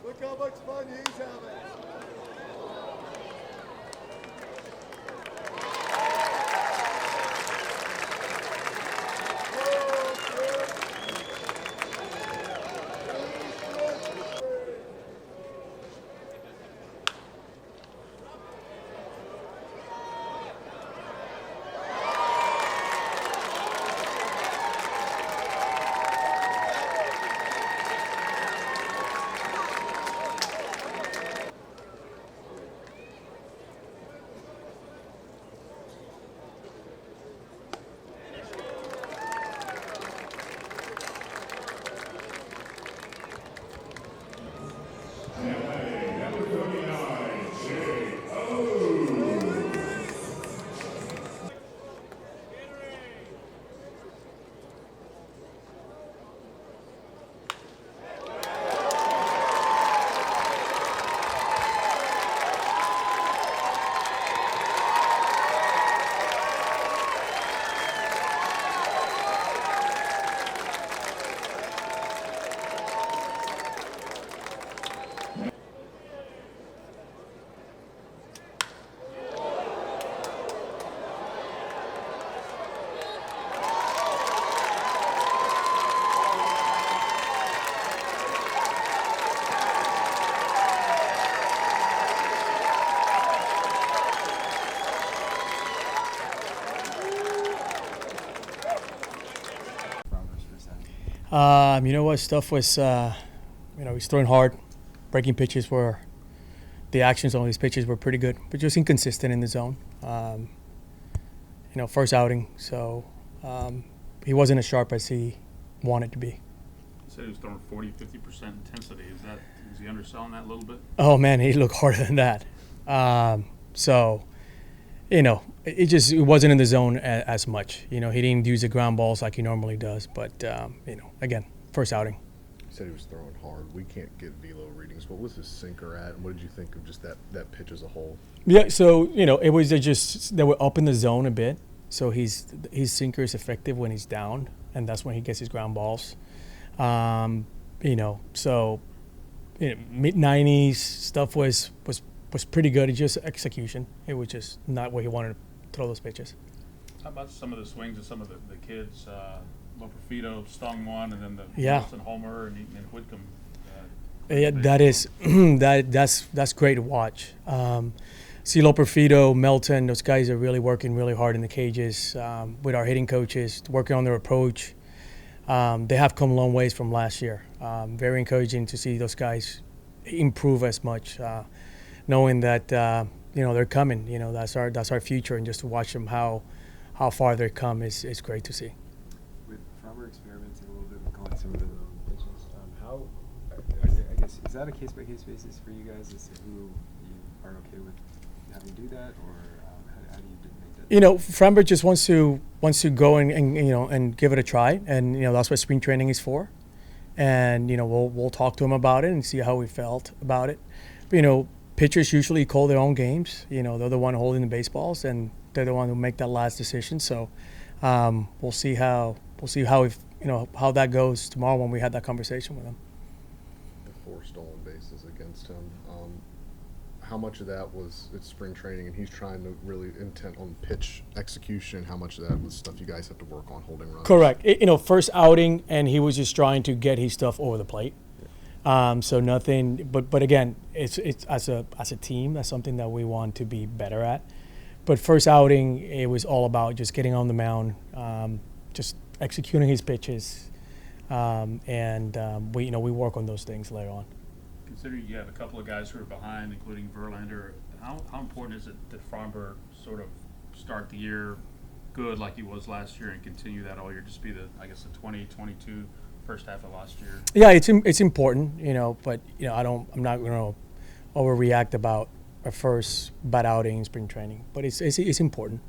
Look how much fun he's having. You know what? Stuff was, he's throwing hard. Breaking pitches were, the actions on these pitches were pretty good, but just inconsistent in the zone. First outing, so he wasn't as sharp as he wanted to be. You said he was throwing 40-50% intensity. Is he underselling that a little bit? Oh, man, he looked harder than that. It wasn't in the zone as much. He didn't use the ground balls like he normally does. But, again, first outing. You said he was throwing hard. We can't get velo readings. What was his sinker at, and what did you think of just that pitch as a whole? Yeah, so, it was they were up in the zone a bit. So his sinker is effective when he's down, and that's when he gets his ground balls. Mid-90s stuff was pretty good. It's just execution. It was just not where he wanted to throw those pitches. How about some of the swings of some of the kids? Loperfido stung one, and then the Wilson homer, and Whitcomb. That's great to watch. See Loperfido, Melton, those guys are really working really hard in the cages with our hitting coaches, working on their approach. They have come a long ways from last year. Very encouraging to see those guys improve as much, knowing that they're coming. That's our future, and just to watch them how far they've come is great to see. With Farmer experimenting a little bit with calling some of the pitches, how I guess is that a case-by-case basis for you guys as to who you are okay with having do that, or how do you make that? Framber just wants to go and give it a try, and that's what spring training is for. And we'll talk to him about it and see how we felt about it. But, pitchers usually call their own games. They're the one holding the baseballs, and they're the one who make that last decision. So we'll see how that goes tomorrow when we have that conversation with him. The 4 stolen bases against him. How much of that was it's spring training and he's trying to really intent on pitch execution? How much of that was stuff you guys have to work on holding runs? Correct. First outing, and he was just trying to get his stuff over the plate. So nothing, but again, it's as a team, that's something that we want to be better at. But first outing, it was all about just getting on the mound, just executing his pitches, and we work on those things later on. Considering you have a couple of guys who are behind, including Verlander, how important is it that Farmer sort of start the year good like he was last year and continue that all year? Just be the 20, 22 first half of last year. Yeah, it's important, but I'm not going to overreact about our first bad outing in spring training, but it's important.